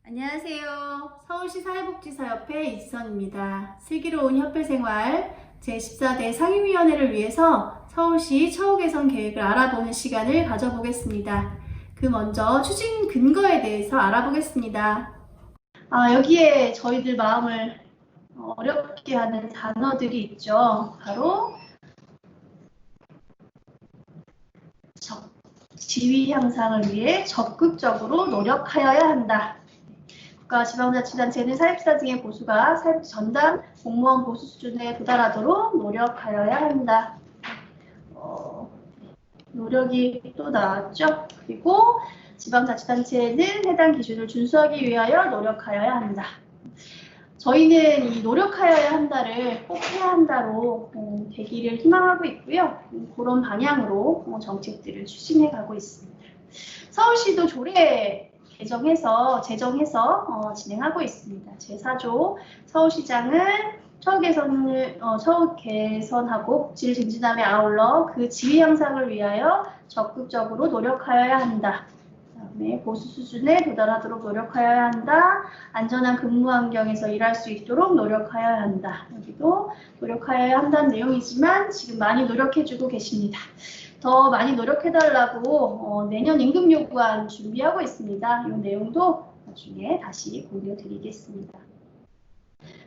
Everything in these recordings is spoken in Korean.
안녕하세요. 서울시 사회복지사협회 이지선입니다. 슬기로운 협회생활 제14대 상임위원회를 위해서 서울시 처우 개선 계획을 알아보는 시간을 가져보겠습니다. 그 먼저 추진 근거에 대해서 알아보겠습니다. 여기에 저희들 마음을 어렵게 하는 단어들이 있죠. 바로 지위 향상을 위해 적극적으로 노력하여야 한다. 국가지방자치단체는 사립사 등의 보수가 사립 전담 공무원 보수 수준에 도달하도록 노력하여야 한다. 노력이 또 나왔죠. 그리고 지방자치단체는 해당 기준을 준수하기 위하여 노력하여야 한다. 저희는 이 노력하여야 한다를 꼭 해야 한다로 되기를 희망하고 있고요. 그런 방향으로 정책들을 추진해 가고 있습니다. 서울시도 조례 제정해서 진행하고 있습니다. 제4조 서울시장은 처우 개선하고 복지를 증진함에 아울러 그 지위 향상을 위하여 적극적으로 노력하여야 한다. 그다음에 보수 수준에 도달하도록 노력하여야 한다. 안전한 근무 환경에서 일할 수 있도록 노력하여야 한다. 여기도 노력하여야 한다는 내용이지만 지금 많이 노력해주고 계십니다. 더 많이 노력해달라고 내년 임금 요구안 준비하고 있습니다. 이 내용도 나중에 다시 공유드리겠습니다.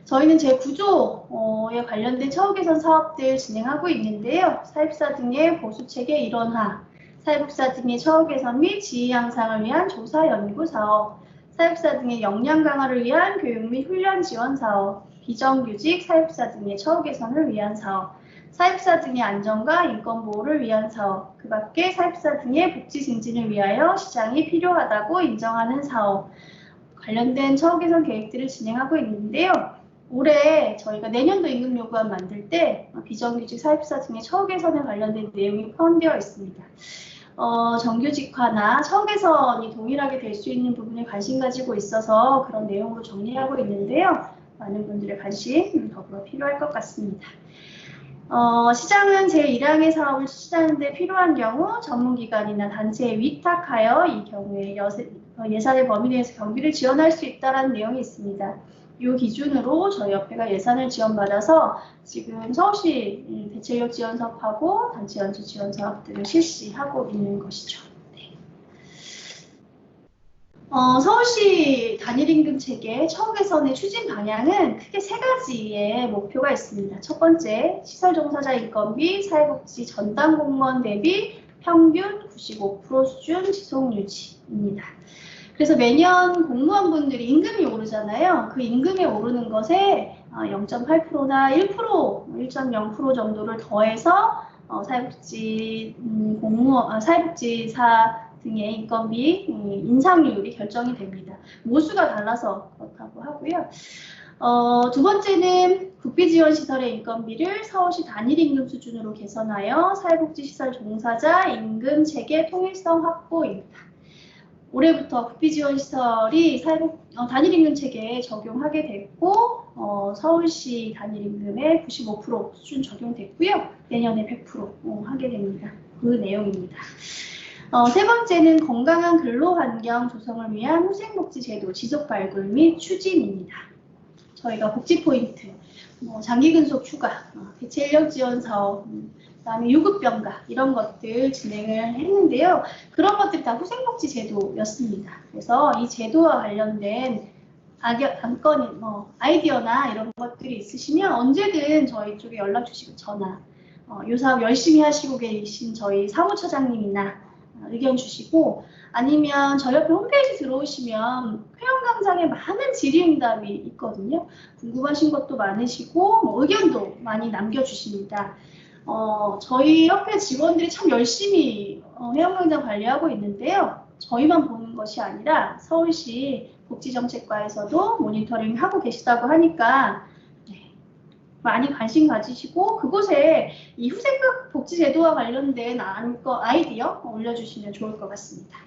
저희는 제9조에 관련된 처우 개선 사업들 진행하고 있는데요. 사립사 등의 보수체계 일원화, 사회복지사 등의 처우 개선 및 지위 향상을 위한 조사 연구 사업, 사회복지사 등의 역량 강화를 위한 교육 및 훈련 지원 사업, 비정규직 사회복지사 등의 처우 개선을 위한 사업, 사회복지사 등의 안전과 인권 보호를 위한 사업, 그 밖에 사회복지사 등의 복지 증진을 위하여 시장이 필요하다고 인정하는 사업, 관련된 처우 개선 계획들을 진행하고 있는데요. 올해 저희가 내년도 임금 요구안 만들 때 비정규직 사회복지사 등의 처우 개선에 관련된 내용이 포함되어 있습니다. 정규직화나 처우 개선이 동일하게 될 수 있는 부분에 관심 가지고 있어서 그런 내용으로 정리하고 있는데요. 많은 분들의 관심 더불어 필요할 것 같습니다. 시장은 제1항의 사업을 추진하는 데 필요한 경우 전문기관이나 단체에 위탁하여 이 경우에 예산의 범위 내에서 경비를 지원할 수 있다는 내용이 있습니다. 이 기준으로 저희 협회가 예산을 지원받아서 지금 서울시 대체인력 지원 사업하고 단체 연수 지원 사업들을 실시하고 있는 것이죠. 네. 서울시 단일임금 체계 처우 개선의 추진 방향은 크게 3가지의 목표가 있습니다. 첫 번째, 시설 종사자 인건비 사회복지 전담 공무원 대비 평균 95% 수준 지속 유지입니다. 그래서 매년 공무원분들이 임금이 오르잖아요. 그 임금이 오르는 것에 0.8%나 1%, 1.0% 정도를 더해서 사회복지사 등의 인건비 인상률이 결정이 됩니다. 모수가 달라서 그렇다고 하고요. 두 번째는 국비지원시설의 인건비를 서울시 단일임금 수준으로 개선하여 사회복지시설 종사자 임금 체계 통일성 확보입니다. 올해부터 국비지원시설이 단일임금 체계에 적용하게 됐고 서울시 단일임금에 95% 수준 적용됐고요. 내년에 100% 하게 됩니다. 그 내용입니다. 세 번째는 건강한 근로환경 조성을 위한 후생복지제도 지속 발굴 및 추진입니다. 저희가 복지포인트, 장기근속 휴가, 대체인력 지원 사업, 그다음에 유급병가 이런 것들 진행을 했는데요. 그런 것들이 다 후생복지 제도였습니다. 그래서 이 제도와 관련된 안건이 아이디어나 이런 것들이 있으시면 언제든 저희 쪽에 연락 주시고 전화, 이 사업 열심히 하시고 계신 저희 사무처장님이나 의견 주시고 아니면 저희 협회 홈페이지 들어오시면 회원 강좌에 많은 질의응답이 있거든요. 궁금하신 것도 많으시고 의견도 많이 남겨주십니다. 저희 협회 직원들이 참 열심히 회원강좌 관리하고 있는데요. 저희만 보는 것이 아니라 서울시 복지정책과에서도 모니터링하고 계시다고 하니까 많이 관심 가지시고 그곳에 이 후생급 복지제도와 관련된 아이디어 올려주시면 좋을 것 같습니다.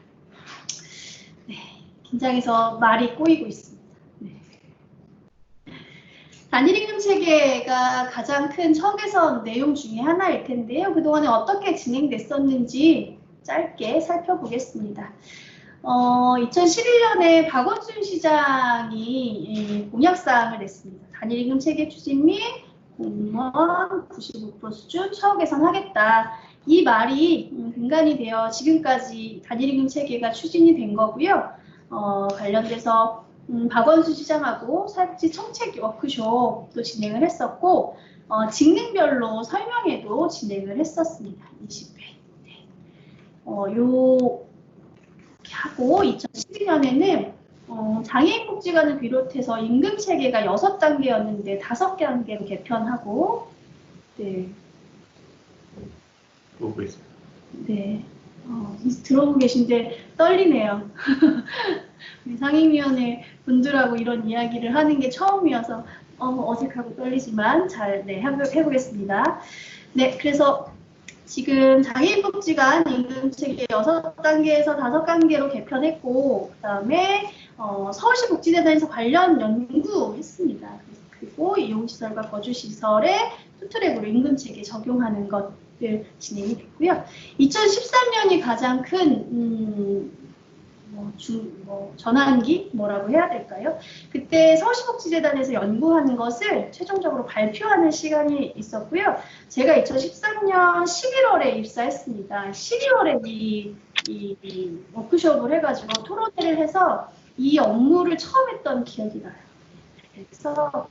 네, 긴장해서 말이 꼬이고 있습니다. 네. 단일임금 체계가 가장 큰 처우 개선 내용 중에 하나일 텐데요. 그동안에 어떻게 진행됐었는지 짧게 살펴보겠습니다. 2011년에 박원순 시장이 공약사항을 냈습니다. 단일 임금 체계 추진 및 공무원 95% 수준 처우 개선하겠다. 이 말이 근간이 되어 지금까지 단일 임금 체계가 추진이 된 거고요. 관련돼서 박원순 시장하고 사회복지 청책 워크숍도 진행을 했었고 직능별로 설명회도 진행을 했었습니다. 20회. 네. 요 하고 2012년에는 장애인 복지관을 비롯해서 임금 체계가 6단계였는데 5단계로 개편하고 네. 보고 있습니다. 네. 들어보고 계신데 떨리네요. 상임위원회 분들하고 이런 이야기를 하는 게 처음이어서 어색하고 떨리지만 잘 해보겠습니다. 네, 그래서 지금 장애인복지관 임금체계 6단계에서 5단계로 개편했고 그 다음에 서울시 복지재단에서 관련 연구했습니다. 그리고 이용시설과 거주시설에 투트랙으로 임금체계 적용하는 것들 진행이 됐고요. 2013년이 가장 큰 전환기 뭐라고 해야 될까요? 그때 서울시복지재단에서 연구하는 것을 최종적으로 발표하는 시간이 있었고요. 제가 2013년 11월에 입사했습니다. 12월에 이 워크숍을 해가지고 토론회를 해서 이 업무를 처음 했던 기억이 나요. 그래서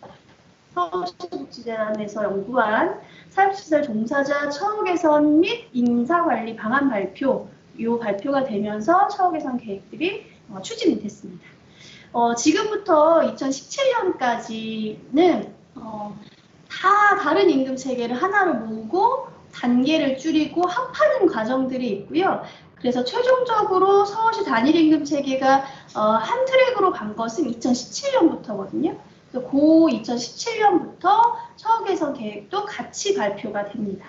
서울시복지재단에서 연구한 사회복지시설 종사자 처우 개선 및 인사관리 방안 발표 이 발표가 되면서 처우 개선 계획들이 추진이 됐습니다. 지금부터 2017년까지는 다 다른 임금 체계를 하나로 모으고 단계를 줄이고 합하는 과정들이 있고요. 그래서 최종적으로 서울시 단일 임금 체계가 한 트랙으로 간 것은 2017년부터거든요. 그래서 그 2017년부터 처우 개선 계획도 같이 발표가 됩니다.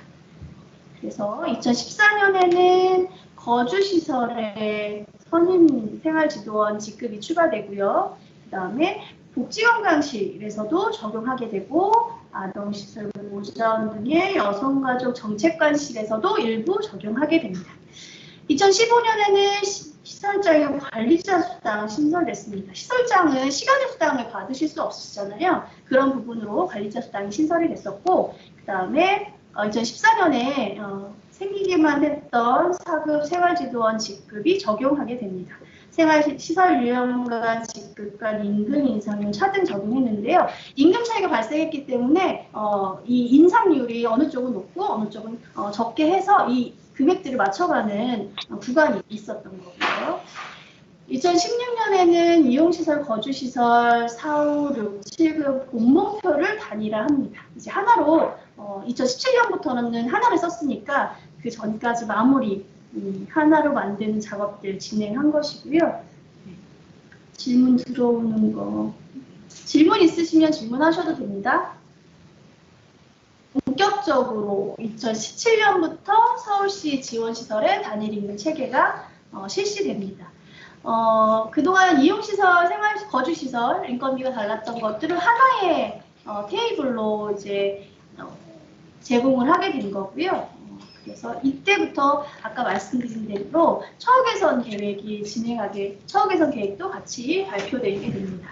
그래서 2014년에는 거주시설에 선임 생활지도원 직급이 추가되고요. 그 다음에 복지건강실에서도 적용하게 되고 아동시설 보전 등의 여성가족 정책관실에서도 일부 적용하게 됩니다. 2015년에는 시설장의 관리자 수당 신설됐습니다. 시설장은 시간의 수당을 받으실 수 없으시잖아요. 그런 부분으로 관리자 수당이 신설이 됐었고 그 다음에 2014년에 생기기만 했던 4급 생활지도원 직급이 적용하게 됩니다. 생활시설유형관 직급 간 임금 인상률 차등 적용했는데요. 임금 차이가 발생했기 때문에 이 인상률이 어느 쪽은 높고 어느 쪽은 적게 해서 이 금액들을 맞춰가는 구간이 있었던 거고요. 2016년에는 이용시설, 거주시설 4, 5, 6, 7급 공모표를 단일화합니다. 이제 하나로 2017년부터는 하나를 썼으니까 그 전까지 마무리 하나로 만드는 작업들 진행한 것이고요. 질문 들어오는 거. 질문 있으시면 질문하셔도 됩니다. 본격적으로 2017년부터 서울시 지원시설의 단일 임금 체계가 실시됩니다. 그동안 이용시설, 거주시설, 인건비가 달랐던 것들을 하나의 테이블로 이제 제공을 하게 된 거고요. 그래서 이때부터 아까 말씀드린 대로 처우 개선 처우 개선 계획도 같이 발표되게 됩니다.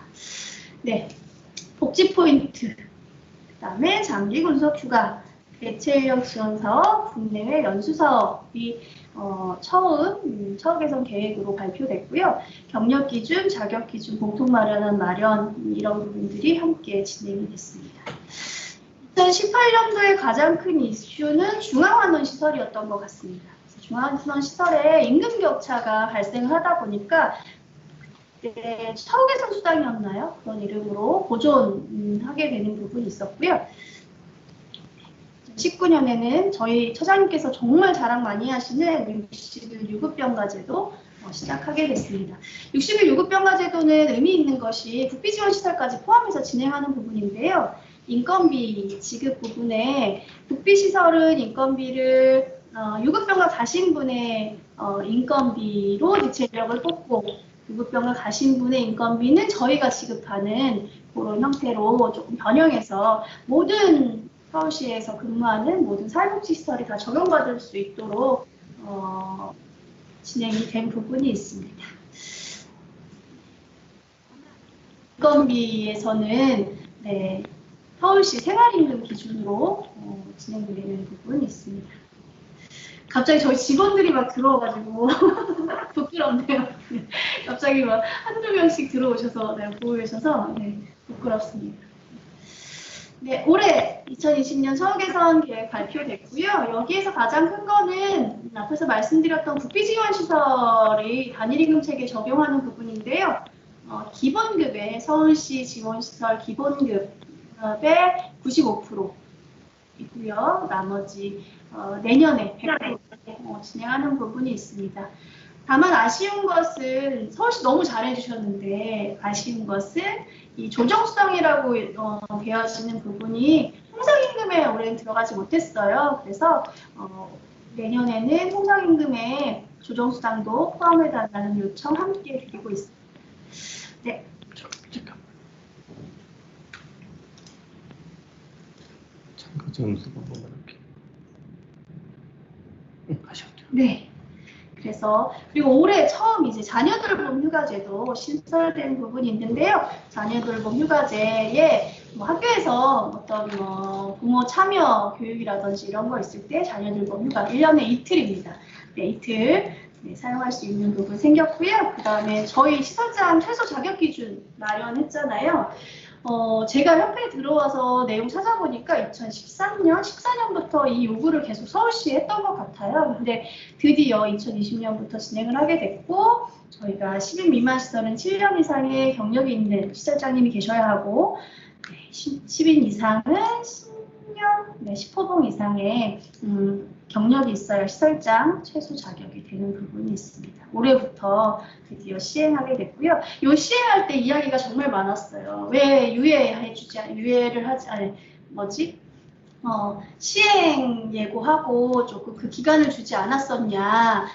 네, 복지 포인트, 그다음에 장기 군속 휴가, 대체 인력 지원 사업, 국내외 연수 사업이 처음 처우 개선 계획으로 발표됐고요. 경력 기준, 자격 기준 공통 마련 이런 부분들이 함께 진행이 됐습니다. 2018년도에 가장 큰 이슈는 중앙환원 시설이었던 것 같습니다. 중앙환원 시설에 임금 격차가 발생하다 보니까 그때 처우 개선 수당이었나요? 그런 이름으로 보존하게 되는 부분이 있었고요. 19년에는 저희 처장님께서 정말 자랑 많이 하시는 60일 유급병가제도 시작하게 됐습니다. 60일 유급병가제도는 의미 있는 것이 국비지원시설까지 포함해서 진행하는 부분인데요. 인건비 지급 부분에 국비시설은 인건비를 유급병가 가신 분의 인건비로 대체 인력을 뽑고 유급병가 가신 분의 인건비는 저희가 지급하는 그런 형태로 조금 변형해서 모든 서울시에서 근무하는 모든 사회복지시설이 다 적용받을 수 있도록 진행이 된 부분이 있습니다. 인건비에서는 네, 서울시 생활임금 기준으로 진행되는 부분이 있습니다. 갑자기 저희 직원들이 막 들어와가지고 부끄럽네요. 네, 갑자기 막 한두 명씩 들어오셔서 네, 보고 계셔서 네, 부끄럽습니다. 네, 올해 2020년 서울개선 계획 발표됐고요. 여기에서 가장 큰 거는 앞에서 말씀드렸던 국비지원시설이 단일임금 체계 적용하는 부분인데요. 기본급의 서울시 지원시설 기본급의 95%이고요. 나머지 내년에 100% 진행하는 부분이 있습니다. 다만 아쉬운 것은 서울시 너무 잘해주셨는데 아쉬운 것은 이 조정수당이라고 되어지는 부분이 통상임금에 올해는 들어가지 못했어요. 그래서 내년에는 통상임금에 조정수당도 포함해달라는 요청 함께 드리고 있습니다. 네. 잠깐. 참가 점수가 뭐가 하셔도 돼요. 네. 그래서 그리고 올해 처음 이제 자녀돌봄 휴가제도 신설된 부분이 있는데요. 자녀돌봄 휴가제에 뭐 학교에서 어떤 부모 참여 교육이라든지 이런 거 있을 때 자녀돌봄 휴가 1년에 이틀입니다. 네, 이틀 네, 사용할 수 있는 부분 생겼고요. 그 다음에 저희 시설장 최소 자격 기준 마련했잖아요. 제가 협회에 들어와서 내용 찾아보니까 14년부터 이 요구를 계속 서울시에 했던 것 같아요. 근데 드디어 2020년부터 진행을 하게 됐고, 저희가 10인 미만 시설은 7년 이상의 경력이 있는 시설장님이 계셔야 하고, 10인 이상은 10년, 10호봉 이상의 경력이 있어야 시설장 최소 자격이 되는 부분이 있습니다. 올해부터 드디어 시행하게 됐고요. 이 시행할 때 이야기가 정말 많았어요. 왜 유예를 하지, 시행 예고하고 조금 그 기간을 주지 않았었냐,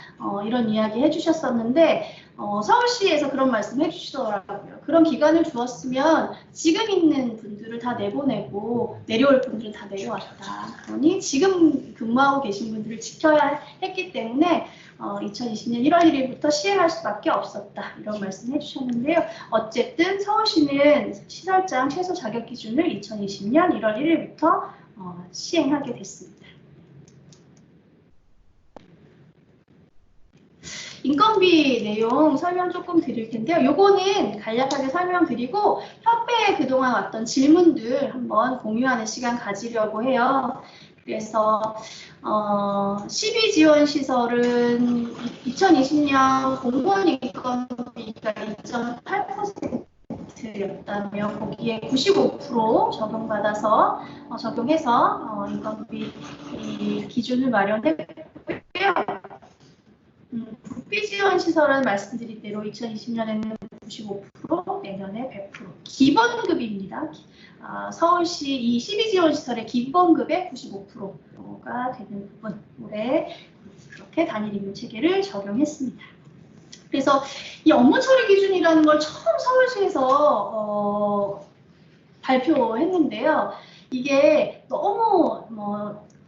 이런 이야기 해주셨었는데, 서울시에서 그런 말씀 해주시더라고요. 그런 기간을 주었으면 지금 있는 분들을 다 내보내고 내려올 분들은 다 내려왔다. 그러니 지금 근무하고 계신 분들을 지켜야 했기 때문에 2020년 1월 1일부터 시행할 수밖에 없었다. 이런 말씀 해주셨는데요. 어쨌든 서울시는 시설장 최소 자격 기준을 2020년 1월 1일부터 시행하게 됐습니다. 인건비 내용 설명 조금 드릴 텐데요. 요거는 간략하게 설명드리고 협회에 그동안 왔던 질문들 한번 공유하는 시간 가지려고 해요. 그래서 12지원시설은 2020년 공무원 인건비가 2.8%였다며 거기에 95% 적용받아서 적용해서 인건비 기준을 마련했고요. 국비지원시설은 말씀드린 대로 2020년에는 95%, 내년에 100%. 기본급입니다. 서울시 이 12지원시설의 기본급의 95%가 되는 부분. 올해 그렇게 단일임금 체계를 적용했습니다. 그래서 이 업무 처리 기준이라는 걸 처음 서울시에서 발표했는데요. 이게 너무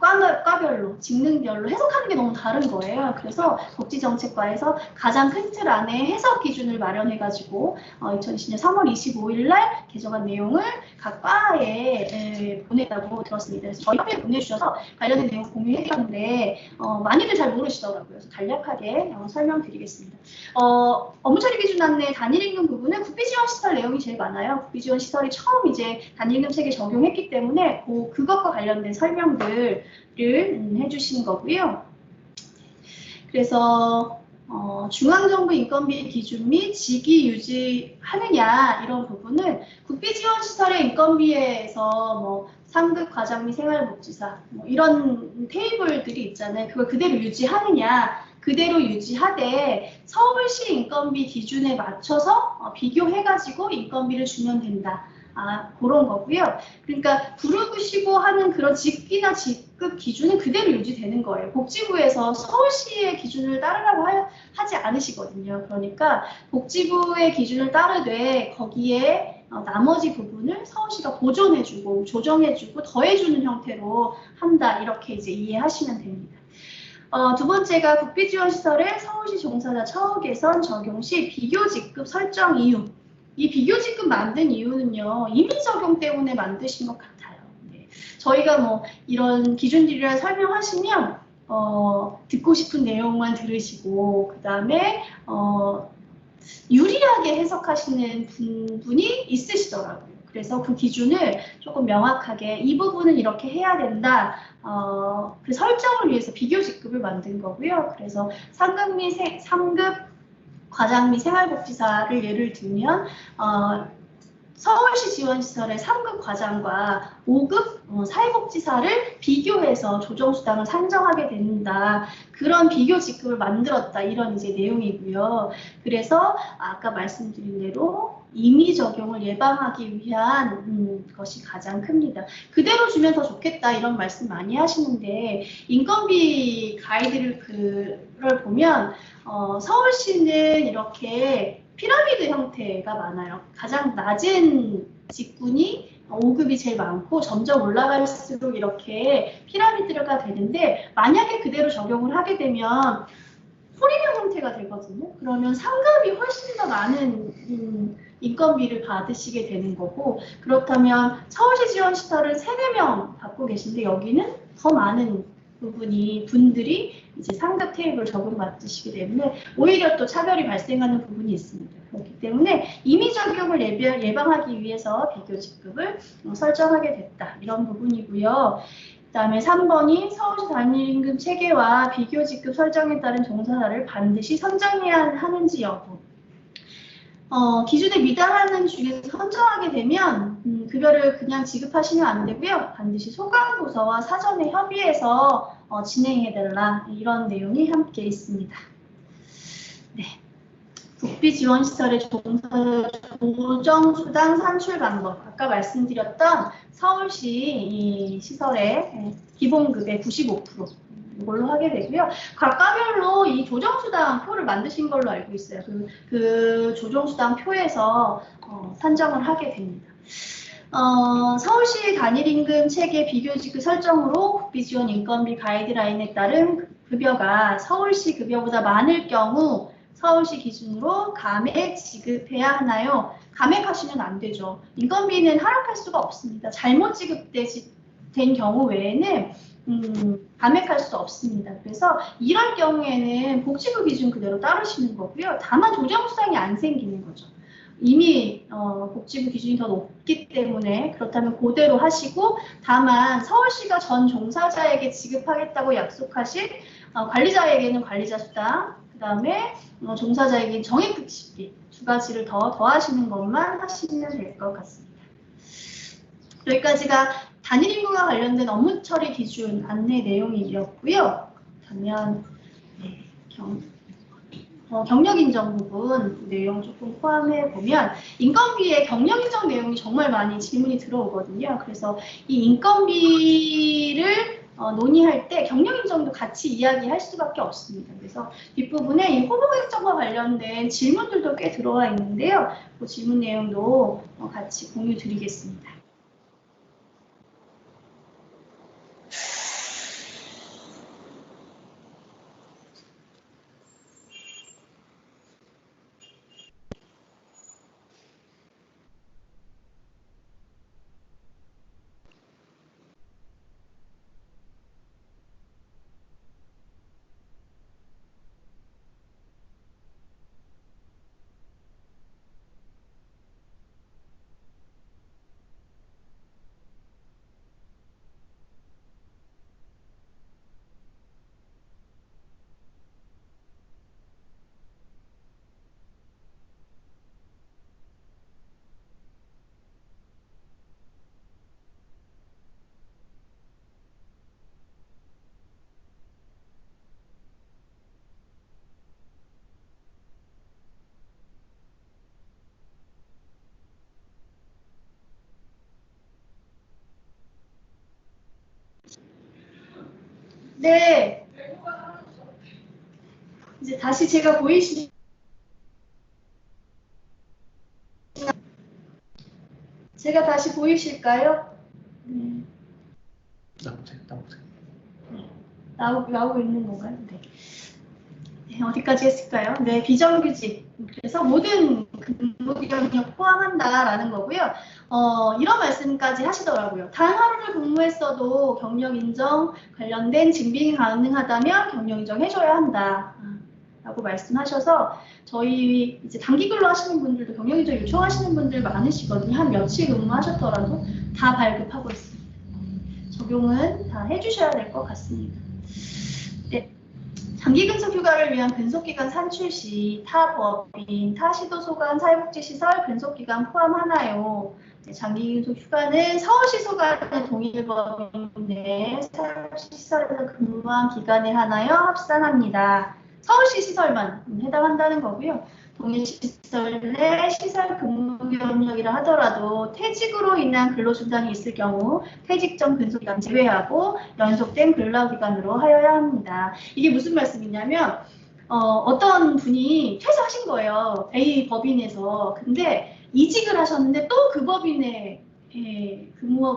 과별로, 직능별로 해석하는 게 너무 다른 거예요. 그래서 복지정책과에서 가장 큰 틀 안에 해석 기준을 마련해가지고 2020년 3월 25일 날 개정한 내용을 각 과에 보냈다고 들었습니다. 그래서 저희 협회에 보내주셔서 관련된 내용 공유해드렸는데 많이들 잘 모르시더라고요. 그래서 간략하게 설명드리겠습니다. 업무처리 기준 안내 단일임금 부분은 국비지원시설 내용이 제일 많아요. 국비지원시설이 처음 이제 단일임금 체계 적용했기 때문에 그것과 관련된 설명들을 해주신 거고요. 그래서 중앙정부 인건비 기준 및 직위 유지하느냐 이런 부분은 국비지원시설의 인건비에서 상급 과장 및 생활복지사 이런 테이블들이 있잖아요. 그걸 그대로 유지하느냐 그대로 유지하되 서울시 인건비 기준에 맞춰서 비교해가지고 인건비를 주면 된다. 그런 거고요. 그러니까 부르시고 하는 그런 직기나 직급 기준은 그대로 유지되는 거예요. 복지부에서 서울시의 기준을 따르라고 하지 않으시거든요. 그러니까 복지부의 기준을 따르되 거기에 나머지 부분을 서울시가 보존해주고 조정해주고 더해주는 형태로 한다. 이렇게 이제 이해하시면 됩니다. 두 번째가 국비지원시설의 서울시 종사자 처우 개선 적용 시 비교 직급 설정 이유. 이 비교 직급 만든 이유는요, 임의 적용 때문에 만드신 것 같아요. 네. 저희가 뭐 이런 기준들이라 설명하시면 듣고 싶은 내용만 들으시고 그 다음에 유리하게 해석하시는 분이 있으시더라고요. 그래서 그 기준을 조금 명확하게 이 부분은 이렇게 해야 된다. 그 설정을 위해서 비교 직급을 만든 거고요. 그래서 3급 과장 및 생활복지사를 예를 들면 서울시 지원시설의 3급 과장과 5급 사회복지사를 비교해서 조정수당을 산정하게 된다. 그런 비교 직급을 만들었다. 이런 이제 내용이고요. 그래서 아까 말씀드린 대로 임의 적용을 예방하기 위한 것이 가장 큽니다. 그대로 주면 더 좋겠다. 이런 말씀 많이 하시는데 인건비 가이드를 보면 서울시는 이렇게 피라미드 형태가 많아요. 가장 낮은 직군이 5급이 제일 많고 점점 올라갈수록 이렇게 피라미드가 되는데 만약에 그대로 적용을 하게 되면 호리병 형태가 되거든요. 그러면 상급이 훨씬 더 많은 인건비를 받으시게 되는 거고 그렇다면 서울시 지원시설은 3, 4명 받고 계신데 여기는 더 많은 분들이 이제 상급 테이블 적용받으시기 때문에 오히려 또 차별이 발생하는 부분이 있습니다. 그렇기 때문에 임의 적용을 예방하기 위해서 비교 직급을 설정하게 됐다. 이런 부분이고요. 그 다음에 3번이 서울시 단위임금 체계와 비교 직급 설정에 따른 종사자를 반드시 선정해야 하는지 여부. 기준에 미달하는 중에서 선정하게 되면 급여를 그냥 지급하시면 안 되고요. 반드시 소관부서와 사전에 협의해서 진행해달라 이런 내용이 함께 있습니다. 네. 국비지원시설의 종사자 조정수당 산출 방법. 아까 말씀드렸던 서울시 이 시설의 기본급의 95%. 이걸로 하게 되고요. 각 과별로 이 조정수당 표를 만드신 걸로 알고 있어요. 그 조정수당 표에서 산정을 하게 됩니다. 서울시 단일임금 체계 비교직급 설정으로 국비지원 인건비 가이드라인에 따른 급여가 서울시 급여보다 많을 경우 서울시 기준으로 감액 지급해야 하나요? 감액하시면 안 되죠. 인건비는 하락할 수가 없습니다. 잘못 지급된 경우 외에는 감액할 수 없습니다. 그래서 이런 경우에는 복지부 기준 그대로 따르시는 거고요. 다만 조정수당이 안 생기는 거죠. 이미 복지부 기준이 더 높기 때문에 그렇다면 그대로 하시고 다만 서울시가 전 종사자에게 지급하겠다고 약속하신 관리자에게는 관리자 수당 그 다음에 종사자에게는 정액급식비 두 가지를 더 더하시는 것만 하시면 될 것 같습니다. 여기까지가 단일임금과 관련된 업무 처리 기준 안내 내용이었고요. 그러면 네, 경력 인정 부분 내용 조금 포함해 보면 인건비에 경력 인정 내용이 정말 많이 질문이 들어오거든요. 그래서 이 인건비를 논의할 때 경력 인정도 같이 이야기할 수밖에 없습니다. 그래서 뒷부분에 이 후보 일정과 관련된 질문들도 꽤 들어와 있는데요. 그 질문 내용도 같이 공유 드리겠습니다. 네. 이제 다시 제가 제가 다시 보이실까요? 나보세요. 네. 나오고 있는 건가요? 네. 네, 어디까지 했을까요? 네, 비정규직. 그래서 모든 근무경력 포함한다라는 거고요. 이런 말씀까지 하시더라고요. 단 하루를 근무했어도 경력 인정 관련된 증빙이 가능하다면 경력 인정해줘야 한다. 라고 말씀하셔서 저희 이제 단기 근로 하시는 분들도 경력 인정 요청하시는 분들 많으시거든요. 한 며칠 근무하셨더라도 다 발급하고 있습니다. 적용은 다 해주셔야 될 것 같습니다. 네. 장기 근속 휴가를 위한 근속기간 산출 시 타 법인, 타 시도소관 사회복지시설 근속기간 포함하나요? 네, 장기 근속 휴가는 서울시 소관의 동일법인 내 사회복지시설에서 근무한 기간에 하나요? 합산합니다. 서울시 시설만 해당한다는 거고요. 동일시설 내 시설 근무 경력이라 하더라도 퇴직으로 인한 근로중단이 있을 경우 퇴직 전 근속기간 제외하고 연속된 근로기간으로 하여야 합니다. 이게 무슨 말씀이냐면 어떤 분이 퇴사하신 거예요. A 법인에서. 근데 이직을 하셨는데 또 그 법인에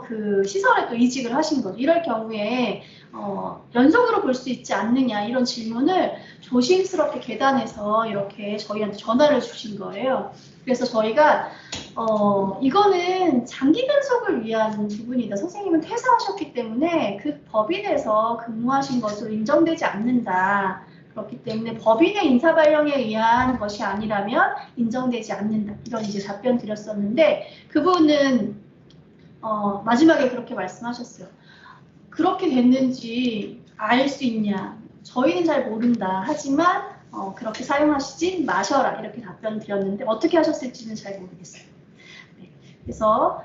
그 시설에 또 이직을 하신 거죠. 이럴 경우에 연속으로 볼 수 있지 않느냐 이런 질문을 조심스럽게 계단에서 이렇게 저희한테 전화를 주신 거예요. 그래서 저희가 이거는 장기 근속을 위한 부분이다. 선생님은 퇴사하셨기 때문에 그 법인에서 근무하신 것으로 인정되지 않는다. 그렇기 때문에 법인의 인사 발령에 의한 것이 아니라면 인정되지 않는다. 이런 이제 답변 드렸었는데 그분은 마지막에 그렇게 말씀하셨어요. 그렇게 됐는지 알 수 있냐? 저희는 잘 모른다. 하지만 그렇게 사용하시지 마셔라. 이렇게 답변 드렸는데 어떻게 하셨을지는 잘 모르겠어요. 네. 그래서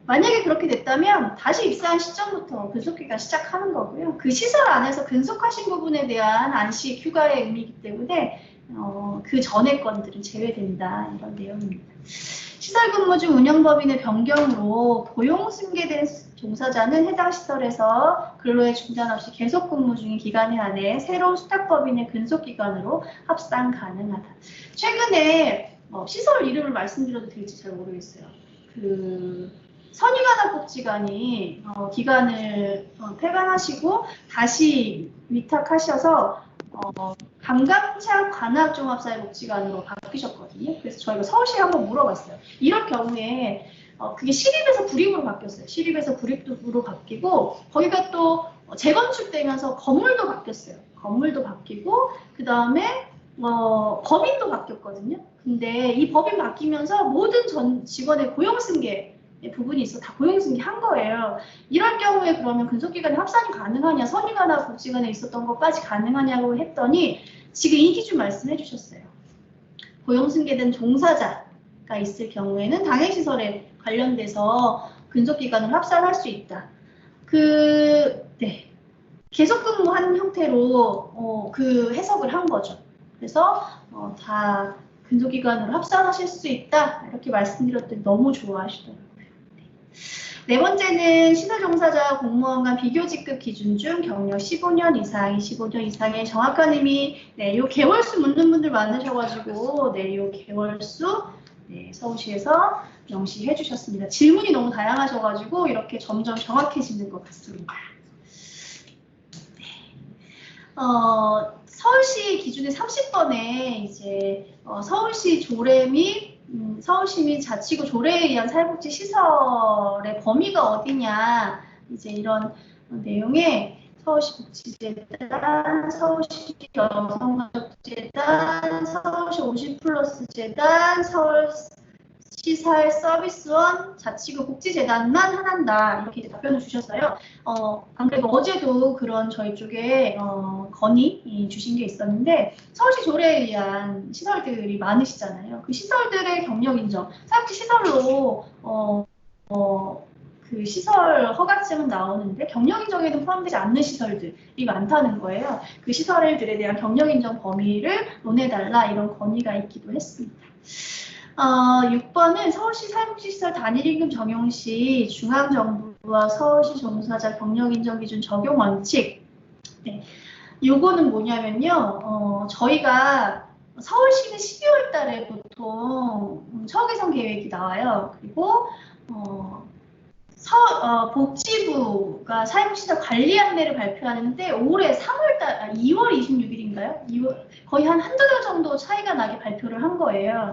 만약에 그렇게 됐다면 다시 입사한 시점부터 근속기간 시작하는 거고요. 그 시설 안에서 근속하신 부분에 대한 안식 휴가의 의미이기 때문에 그 전의 건들은 제외된다. 이런 내용입니다. 시설 근무 중 운영법인의 변경으로 고용 승계된 종사자는 해당 시설에서 근로의 중단 없이 계속 근무 중인 기간에 한해 새로운 수탁법인의 근속기간으로 합산 가능하다. 최근에 시설 이름을 말씀드려도 될지 잘 모르겠어요. 그 선임관할복지관이 기간을 폐관하시고 다시 위탁하셔서 감감차 관악종합사회복지관으로 바뀌셨거든요. 그래서 저희가 서울시에 한번 물어봤어요. 이럴 경우에 그게 시립에서 구립으로 바뀌었어요. 시립에서 구립으로 바뀌고 거기가 또 재건축되면서 건물도 바뀌었어요. 건물도 바뀌고 그 다음에 법인도 바뀌었거든요. 근데 이 법인 바뀌면서 모든 전 직원의 고용승계 부분이 있어 다 고용승계 한 거예요. 이럴 경우에 그러면 근속기간에 합산이 가능하냐, 선임관하고 복지관에 있었던 것까지 가능하냐고 했더니 지금 이 기준 말씀해 주셨어요. 고용승계된 종사자가 있을 경우에는 당해시설에 관련돼서 근속기간을 합산할 수 있다. 네. 계속 근무한 형태로 그 해석을 한 거죠. 그래서 다 근속기간으로 합산하실 수 있다. 이렇게 말씀드렸더니 너무 좋아하시더라고요. 네 번째는 시설종사자 공무원 간 비교직급 기준 중 경력 15년 이상, 25년 이상의 정확한 의미, 네, 요 개월수 묻는 분들 많으셔가지고, 네, 요 개월수, 네, 서울시에서 명시해 주셨습니다. 질문이 너무 다양하셔가지고, 이렇게 점점 정확해지는 것 같습니다. 서울시 기준의 30번에 이제 서울시 조례 및 서울시 및 자치구 조례에 의한 사회복지 시설의 범위가 어디냐 이제 이런 내용에 서울시 복지재단, 서울시 여성가족재단, 서울시 50플러스 재단, 서울시사회 서비스원, 자치구 복지재단만 하난다 이렇게 답변을 주셨어요. 안 그래도 어제도 그런 저희 쪽에 건의 주신 게 있었는데 서울시 조례에 의한 시설들이 많으시잖아요. 그 시설들의 경력 인정, 사회복지 시설로 그 시설 허가증은 나오는데 경력 인정에도 포함되지 않는 시설들이 많다는 거예요. 그 시설들에 대한 경력 인정 범위를 논해달라 이런 건의가 있기도 했습니다. 6번은 서울시 사회복지시설 단일임금 적용 시 중앙정부와 서울시 종사자 경력인정 기준 적용 원칙. 네. 요거는 뭐냐면요. 저희가 서울시는 12월 달에 보통 처우 개선 계획이 나와요. 그리고 복지부가 사회복지사 관리 안내를 발표하는데 올해 2월 26일인가요? 거의 한두 달 정도 차이가 나게 발표를 한 거예요.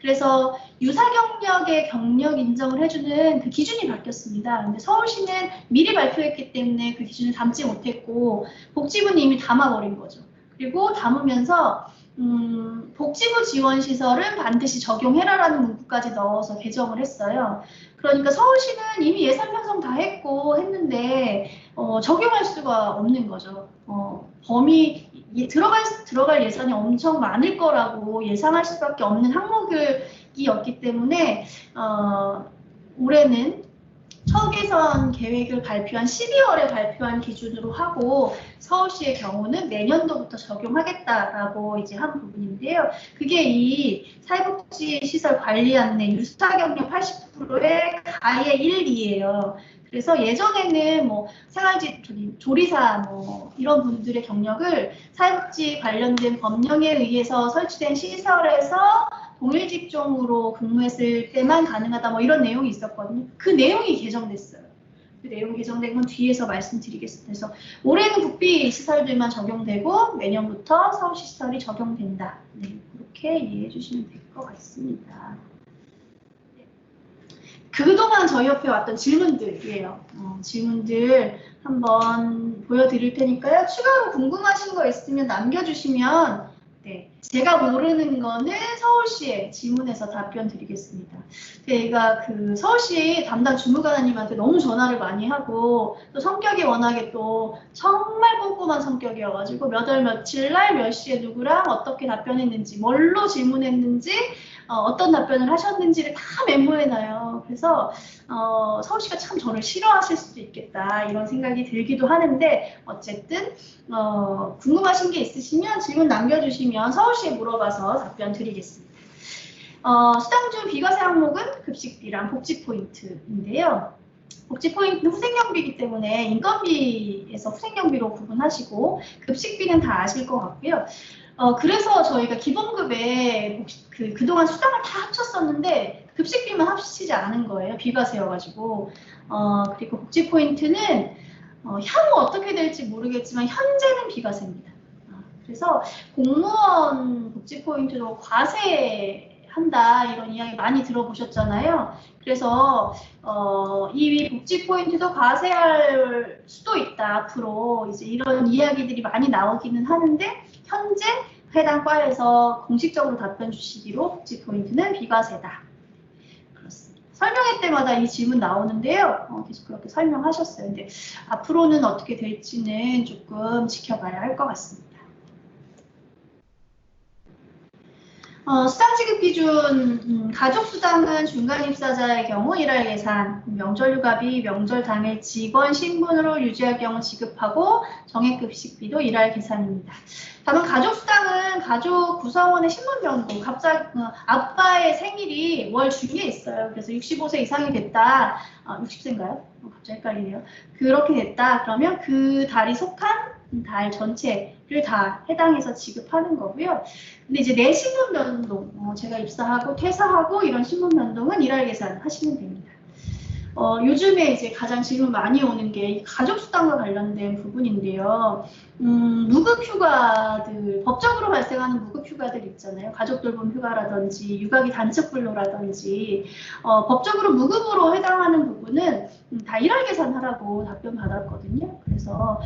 그래서 유사경력의 경력 인정을 해주는 그 기준이 바뀌었습니다. 근데 서울시는 미리 발표했기 때문에 그 기준을 담지 못했고 복지부는 이미 담아버린 거죠. 그리고 담으면서 복지부 지원 시설은 반드시 적용해라라는 문구까지 넣어서 개정을 했어요. 그러니까 서울시는 이미 예산 편성 다 했고 했는데 적용할 수가 없는 거죠. 들어갈 예산이 엄청 많을 거라고 예상할 수밖에 없는 항목이었기 때문에 올해는 처개선 계획을 발표한 12월에 발표한 기준으로 하고 서울시의 경우는 내년도부터 적용하겠다라고 이제 한 부분인데요. 그게 이 사회복지시설 관리 안내 유사경력 80%의 가의 1, 2예요. 그래서 예전에는 뭐 조리사 뭐 이런 분들의 경력을 사회복지 관련된 법령에 의해서 설치된 시설에서 동일 직종으로 근무했을 때만 가능하다 뭐 이런 내용이 있었거든요. 그 내용이 개정됐어요. 그 내용이 개정된 건 뒤에서 말씀드리겠습니다. 그래서 올해는 국비 시설들만 적용되고 내년부터 서울시 시설이 적용된다. 네, 그렇게 이해해 주시면 될 것 같습니다. 네. 그동안 저희 옆에 왔던 질문들이에요. 질문들 한번 보여드릴 테니까요. 추가로 궁금하신 거 있으면 남겨주시면 네, 제가 모르는 거는 서울시에 질문해서 답변 드리겠습니다. 제가 그 서울시 담당 주무관님한테 너무 전화를 많이 하고 또 성격이 워낙에 또 정말 꼼꼼한 성격이어가지고 몇 월 며칠 날 몇 시에 누구랑 어떻게 답변했는지 뭘로 질문했는지 어떤 답변을 하셨는지를 다 메모해놔요. 그래서 서울시가 참 저를 싫어하실 수도 있겠다 이런 생각이 들기도 하는데 어쨌든 궁금하신 게 있으시면 질문 남겨주시면 서울시에 물어봐서 답변 드리겠습니다. 수당주 비과세 항목은 급식비랑 복지포인트인데요. 복지포인트는 후생경비이기 때문에 인건비에서 후생경비로 구분하시고 급식비는 다 아실 것 같고요. 그래서 저희가 기본급에 그동안 수당을 다 합쳤었는데 급식비만 합치지 않은 거예요. 비과세여가지고. 그리고 복지포인트는 향후 어떻게 될지 모르겠지만 현재는 비과세입니다. 그래서 공무원 복지포인트로 과세한다 이런 이야기 많이 들어보셨잖아요. 그래서 이 복지포인트도 과세할 수도 있다. 앞으로 이제 이런 이야기들이 많이 나오기는 하는데 현재 해당 과에서 공식적으로 답변 주시기로 복지포인트는 비과세다. 그렇습니다. 설명회 때마다 이 질문 나오는데요. 계속 그렇게 설명하셨어요. 근데 앞으로는 어떻게 될지는 조금 지켜봐야 할 것 같습니다. 수당 지급 기준, 가족수당은 중간 입사자의 경우 일할 예산, 명절휴가비, 명절 당일 직원 신분으로 유지할 경우 지급하고 정액급식비도 일할 계산입니다. 다만 가족수당은 가족 구성원의 신분 변동, 갑자기 아빠의 생일이 월 중에 있어요. 그래서 65세 이상이 됐다, 60세인가요? 갑자기 헷갈리네요. 그렇게 됐다, 그러면 그 달이 속한 달 전체를 다 해당해서 지급하는 거고요. 근데 이제 내 신분 변동, 제가 입사하고 퇴사하고 이런 신분 변동은 일할 계산 하시면 됩니다. 요즘에 이제 가장 질문 많이 오는 게 가족수당과 관련된 부분인데요. 무급휴가들, 법적으로 발생하는 무급휴가들 있잖아요. 가족돌봄 휴가라든지 유가기 단축근로라든지 법적으로 무급으로 해당하는 부분은 다 일할 계산하라고 답변 받았거든요. 그래서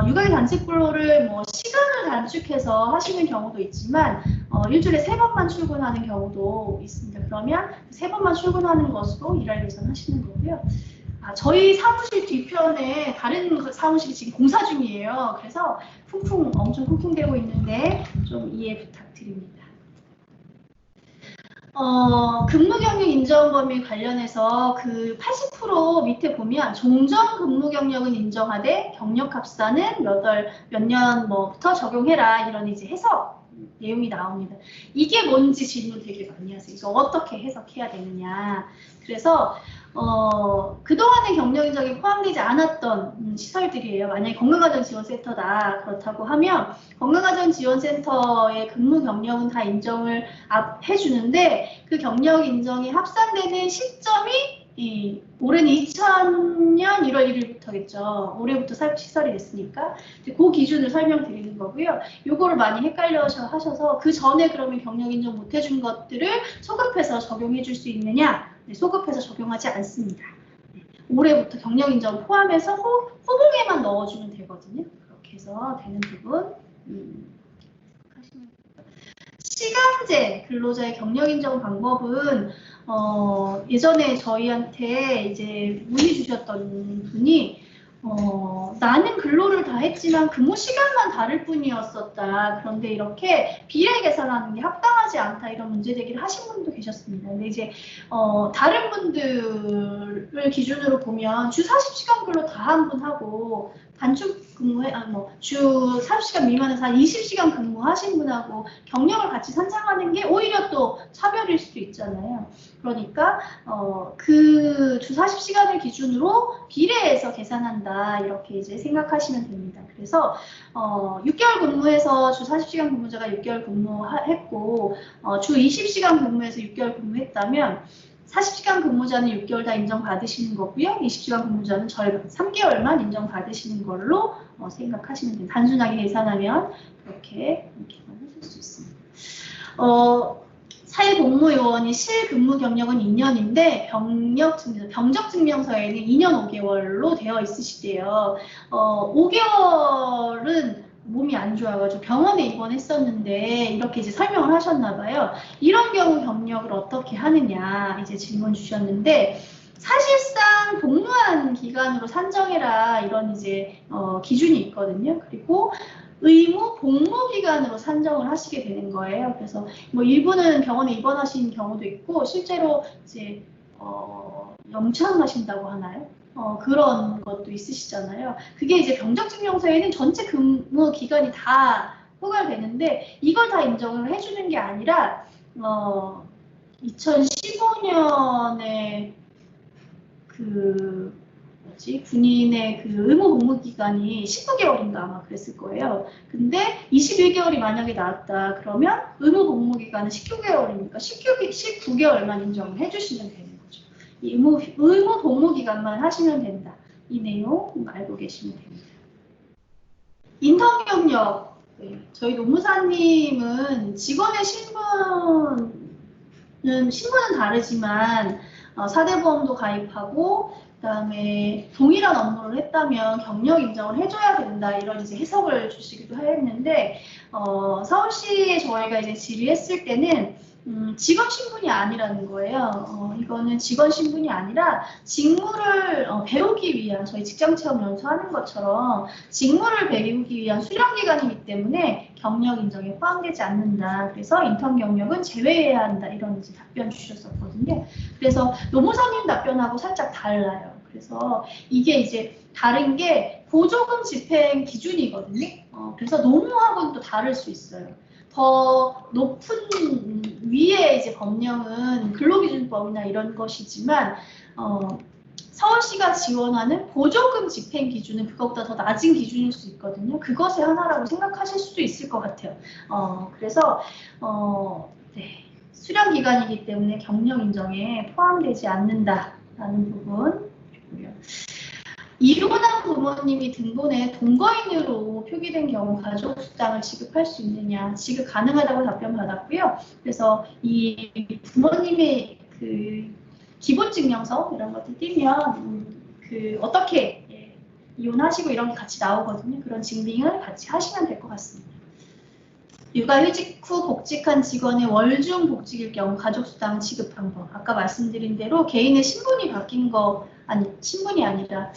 유가기 단축근로를 뭐 시간을 단축해서 하시는 경우도 있지만 일주일에 3번만 출근하는 경우도 있습니다. 그러면 3번만 출근하는 것으로 일할 계산 하시는 거고요. 저희 사무실 뒤편에 다른 사무실이 지금 공사 중이에요. 그래서 엄청 쿵쿵대고 있는데 좀 이해 부탁드립니다. 근무 경력 인정 범위 관련해서 그 80% 밑에 보면 종전 근무 경력은 인정하되 경력 합산은 몇 년부터 적용해라 이런 이제 해석 내용이 나옵니다. 이게 뭔지 질문 되게 많이 하세요. 이거 어떻게 해석해야 되느냐. 그래서 그동안의 경력 인정이 포함되지 않았던 시설들이에요. 만약에 건강가정지원센터다 그렇다고 하면 건강가정지원센터의 근무 경력은 다 인정을 해주는데 그 경력 인정이 합산되는 시점이 올해는 2000년 1월 1일부터겠죠. 올해부터 시설이 됐으니까 그 기준을 설명드리는 거고요. 요거를 많이 헷갈려 하셔서 그 전에 그러면 경력 인정 못 해준 것들을 소급해서 적용해 줄 수 있느냐? 네, 소급해서 적용하지 않습니다. 네, 올해부터 경력 인정 포함해서 호봉에만 넣어주면 되거든요. 그렇게 해서 되는 부분 하시면 돼요. 시간제 근로자의 경력 인정 방법은 예전에 저희한테 이제 문의 주셨던 분이 나는 근로를 다 했지만 근무 시간만 다를 뿐이었었다. 그런데 이렇게 비례 계산하는 게 합당하지 않다. 이런 문제 제기를 하신 분도 계셨습니다. 근데 이제 다른 분들을 기준으로 보면 주 40시간 근로 다 한 분 하고 단축 근무해, 주 30시간 미만에서 한 20시간 근무하신 분하고 경력을 같이 산정하는 게 오히려 또 차별일 수도 있잖아요. 그러니까 그 주 40시간을 기준으로 비례해서 계산한다. 이렇게 이제 생각하시면 됩니다. 그래서 6개월 근무해서 주 40시간 근무자가 6개월 근무했고 주 20시간 근무해서 6개월 근무했다면 40시간 근무자는 6개월 다 인정받으시는 거고요. 20시간 근무자는 절반, 3개월만 인정받으시는 걸로 생각하시면 됩니다. 단순하게 계산하면 그렇게 하실 수 있습니다. 사회복무요원이 실근무 경력은 2년인데 병적증명서에는 2년 5개월로 되어 있으시대요. 5개월은 몸이 안 좋아가지고 병원에 입원했었는데 이렇게 이제 설명을 하셨나봐요. 이런 경우 경력을 어떻게 하느냐 이제 질문 주셨는데 사실상 복무한 기간으로 산정해라 이런 이제 기준이 있거든요. 그리고 의무 복무 기간으로 산정을 하시게 되는 거예요. 그래서 뭐 일부는 병원에 입원하신 경우도 있고 실제로 이제 영창하신다고 하나요? 그런 것도 있으시잖아요. 그게 이제 병적증명서에는 전체 근무 기간이 다 포괄되는데 이걸 다 인정을 해주는 게 아니라 2015년에 군인의 그 의무 복무 기간이 19개월인가 아마 그랬을 거예요. 근데 21개월이 만약에 나왔다 그러면 의무 복무 기간은 19개월이니까 19개월만 인정을 해주시면 되는 거죠. 이 의무 복무 기간만 하시면 된다. 이 내용 알고 계시면 됩니다. 인턴 경력. 네, 저희 노무사님은 직원의 신분은 다르지만 사대보험도 가입하고 그다음에 동일한 업무를 했다면 경력 인정을 해줘야 된다 이런 이제 해석을 주시기도 했는데 서울시에 저희가 이제 질의했을 때는 직원 신분이 아니라는 거예요. 이거는 직원 신분이 아니라 직무를 배우기 위한 저희 직장체험 연수하는 것처럼 직무를 배우기 위한 수련기간이기 때문에 경력 인정에 포함되지 않는다. 그래서 인턴 경력은 제외해야 한다. 이런 이제 답변 주셨었거든요. 그래서 노무사님 답변하고 살짝 달라요. 그래서 이게 이제 다른 게 보조금 집행 기준이거든요. 그래서 노무하고는 또 다를 수 있어요. 더 높은 위에 이제 법령은 근로기준법이나 이런 것이지만 서울시가 지원하는 보조금 집행 기준은 그것보다 더 낮은 기준일 수 있거든요. 그것의 하나라고 생각하실 수도 있을 것 같아요. 그래서 네, 수련 기간이기 때문에 경력 인정에 포함되지 않는다라는 부분이고요. 이혼한 부모님이 등본에 동거인으로 표기된 경우 가족수당을 지급할 수 있느냐, 지급 가능하다고 답변 받았고요. 그래서 이 부모님의 그 기본증명서 이런 것들 띄면 어떻게 이혼하시고 이런 게 같이 나오거든요. 그런 증빙을 같이 하시면 될 것 같습니다. 육아휴직 후 복직한 직원의 월중 복직일 경우 가족수당 지급 방법. 아까 말씀드린 대로 개인의 신분이 바뀐 신분이 아니라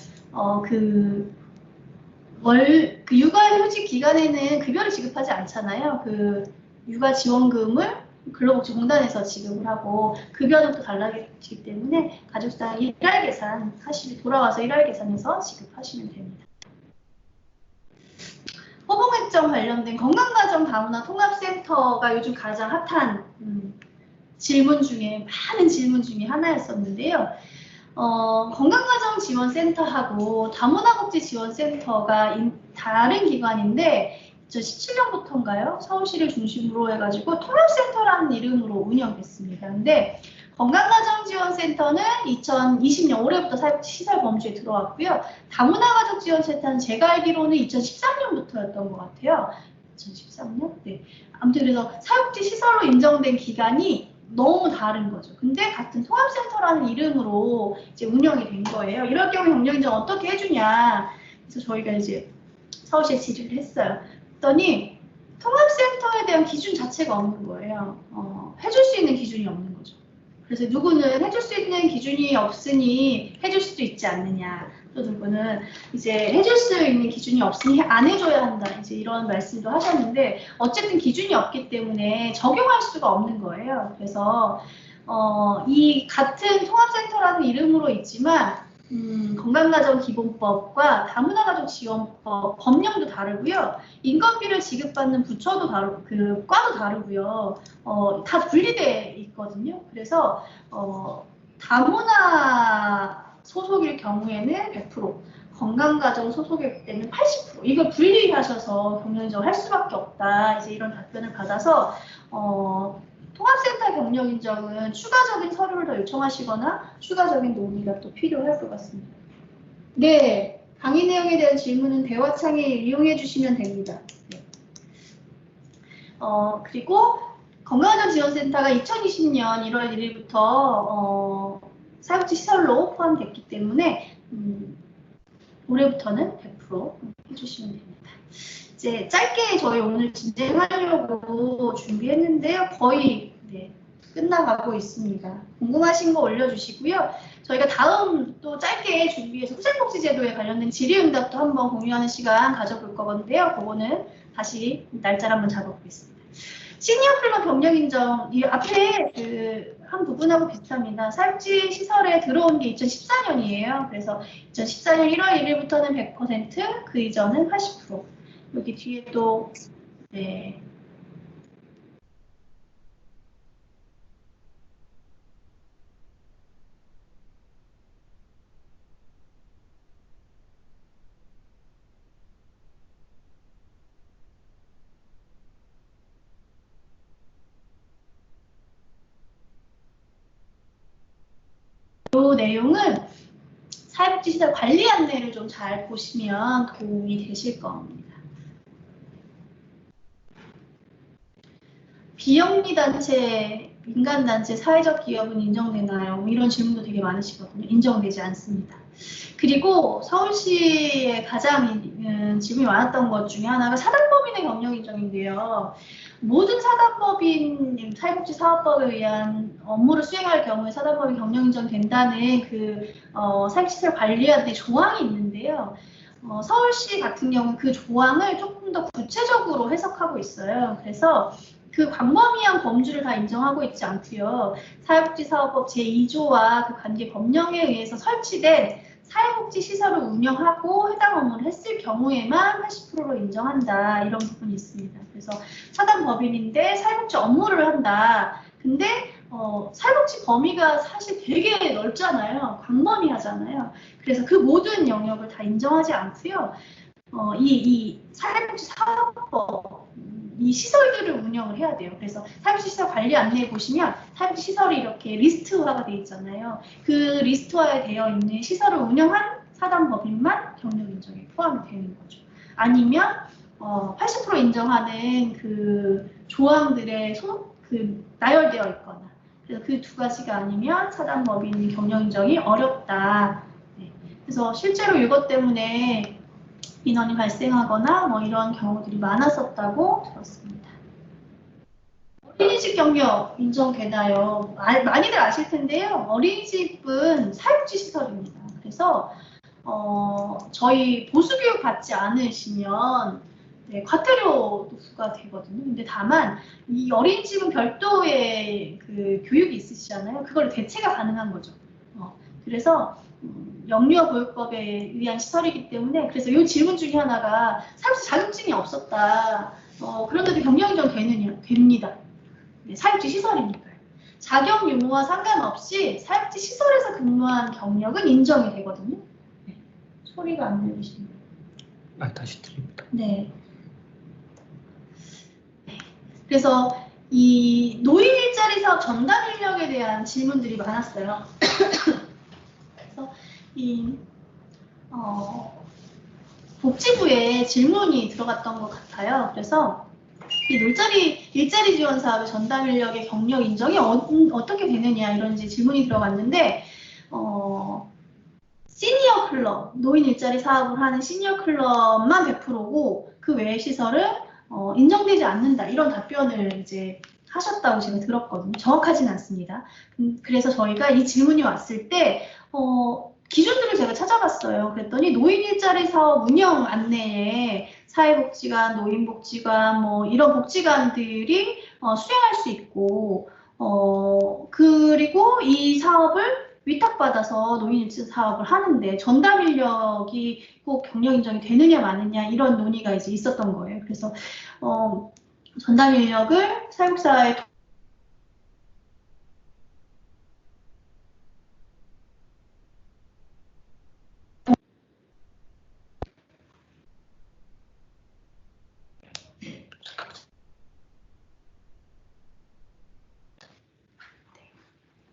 육아휴직 기간에는 급여를 지급하지 않잖아요. 그 육아지원금을 근로복지공단에서 지급을 하고 급여는 또 달라지기 때문에 가족수당 일할 계산 돌아와서 일할 계산해서 지급하시면 됩니다. 호봉액정 관련된 건강가정 다문화 통합센터가 요즘 가장 핫한 많은 질문 중에 하나였었는데요. 건강가정지원센터하고 다문화복지지원센터가 다른 기관인데 2017년부터인가요? 서울시를 중심으로 해가지고 통합센터라는 이름으로 운영됐습니다. 근데 건강가정지원센터는 2020년 올해부터 시설 범주에 들어왔고요. 다문화가족지원센터는 제가 알기로는 2013년부터였던 것 같아요. 2013년? 네. 아무튼 그래서 사회복지 시설로 인정된 기간이 너무 다른 거죠. 근데 같은 통합센터라는 이름으로 이제 운영이 된 거예요. 이럴 경우 경영인정 어떻게 해주냐. 그래서 저희가 이제 서울시에 질의를 했어요. 그랬더니 통합센터에 대한 기준 자체가 없는 거예요. 해줄 수 있는 기준이 없는 거죠. 그래서 누구는 해줄 수 있는 기준이 없으니 해줄 수도 있지 않느냐. 또 누구는 이제 해줄 수 있는 기준이 없으니 안 해줘야 한다. 이제 이런 말씀도 하셨는데 어쨌든 기준이 없기 때문에 적용할 수가 없는 거예요. 그래서 이 같은 통합센터라는 이름으로 있지만 건강가정기본법과 다문화가족지원법 법령도 다르고요. 인건비를 지급받는 부처도 다르고 그 과도 다르고요. 다 분리돼 있거든요. 그래서 다문화 소속일 경우에는 100%, 건강가정 소속일 때는 80%. 이걸 분리하셔서 경영인정을 할 수밖에 없다. 이제 이런 답변을 받아서 통합센터 경영인정은 추가적인 서류를 더 요청하시거나 추가적인 논의가 또 필요할 것 같습니다. 네, 강의 내용에 대한 질문은 대화창에 이용해 주시면 됩니다. 네. 그리고 건강가정지원센터가 2020년 1월 1일부터 사회복지 시설로 포함됐기 때문에 올해부터는 100% 해주시면 됩니다. 이제 짧게 저희 오늘 진행하려고 준비했는데요. 거의 끝나가고 있습니다. 궁금하신 거 올려주시고요. 저희가 다음 또 짧게 준비해서 후생복지제도에 관련된 질의응답도 한번 공유하는 시간 가져볼 거건데요. 그거는 다시 날짜를 한번 잡아보겠습니다. 시니어 플러 경력인정, 이 앞에 한 부분하고 비슷합니다. 사회복지 시설에 들어온 게 2014년이에요. 그래서 2014년 1월 1일부터는 100%, 그 이전은 80%. 여기 뒤에 또 이 내용은 사회복지시설 관리 안내를 좀 잘 보시면 도움이 되실 겁니다. 비영리단체, 민간단체, 사회적 기업은 인정되나요? 이런 질문도 되게 많으시거든요. 인정되지 않습니다. 그리고 서울시에 가장 질문이 많았던 것 중에 하나가 사단법인의 경영인정인데요. 모든 사단법인, 사회복지사업법에 의한 업무를 수행할 경우에 사단법인 경영인정 된다는 사회시설 관리안내 조항이 있는데요. 서울시 같은 경우는 그 조항을 조금 더 구체적으로 해석하고 있어요. 그래서 그 광범위한 범주를 다 인정하고 있지 않고요. 사회복지사업법 제2조와 그 관계 법령에 의해서 설치된 사회복지시설을 운영하고 해당 업무를 했을 경우에만 80%로 인정한다. 이런 부분이 있습니다. 그래서 사단법인인데 사회복지 업무를 한다. 근데 사회복지 범위가 사실 되게 넓잖아요. 광범위하잖아요. 그래서 그 모든 영역을 다 인정하지 않고요. 이 사회복지 사업법, 이 시설들을 운영을 해야 돼요. 그래서 사회복지 시설 관리 안내에 보시면 사회복지 시설이 이렇게 리스트화가 되어 있잖아요. 그 리스트화에 되어 있는 시설을 운영한 사단법인만 경력인정에 포함이 되는 거죠. 아니면 80% 인정하는 그 조항들에 나열되어 있거나, 그래서 그 두 가지가 아니면 사단법인 경영인정이 어렵다. 그래서 실제로 이것 때문에 민원이 발생하거나 뭐 이런 경우들이 많았었다고 들었습니다. 어린이집 경력 인정되나요? 많이들 아실 텐데요. 어린이집은 사회복지 시설입니다. 그래서 저희 보수교육 받지 않으시면 과태료도 부과되거든요. 근데 다만 이 어린이집은 별도의 그 교육이 있으시잖아요. 그걸 대체가 가능한 거죠. 그래서 영유아 보육법에 의한 시설이기 때문에, 그래서 이 질문 중에 하나가 사회복지 자격증이 없었다. 그런데도 경영인정 됩니다. 사회복지 시설이니까요. 자격 유무와 상관없이 사회복지 시설에서 근무한 경력은 인정이 되거든요. 소리가 안 들리십니다. 다시 드립니다. 네. 그래서 이 노인 일자리 사업 전담 인력에 대한 질문들이 많았어요. 그래서 이 복지부에 질문이 들어갔던 것 같아요. 그래서 이 일자리 지원 사업의 전담 인력의 경력 인정이 어떻게 되느냐 이런 질문이 들어갔는데 시니어 클럽, 노인 일자리 사업을 하는 시니어 클럽만 100%고 그 외의 시설은 인정되지 않는다 이런 답변을 이제 하셨다고 제가 들었거든요. 정확하진 않습니다. 그래서 저희가 이 질문이 왔을 때 기준들을 제가 찾아봤어요. 그랬더니 노인 일자리 사업 운영 안내에 사회복지관, 노인복지관 뭐 이런 복지관들이 수행할 수 있고 그리고 이 사업을 위탁받아서 노인 일자리 사업을 하는데 전담 인력이 꼭 경력 인정이 되느냐 마느냐 이런 논의가 이제 있었던 거예요. 그래서 전담 인력을 사회복지사에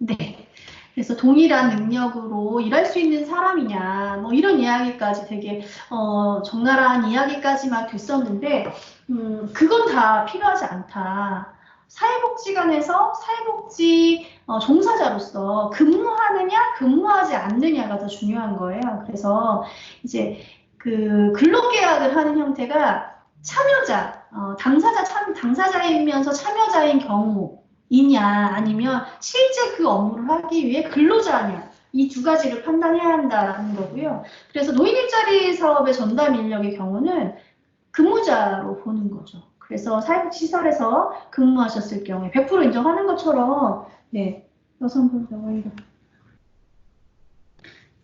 네. 그래서 동일한 능력으로 일할 수 있는 사람이냐, 뭐 이런 이야기까지 되게 적나라한 이야기까지 막 됐었는데, 그건 다 필요하지 않다. 사회복지관에서 사회복지 종사자로서 근무하느냐, 근무하지 않느냐가 더 중요한 거예요. 그래서 이제 그 근로계약을 하는 형태가 참여자, 당사자이면서 참여자인 경우, 이냐 아니면 실제 그 업무를 하기 위해 근로자냐 이 두 가지를 판단해야 한다는 거고요. 그래서 노인 일자리 사업의 전담 인력의 경우는 근무자로 보는 거죠. 그래서 사회복지시설에서 근무하셨을 경우에 100% 인정하는 것처럼 네, 여성분들 오히려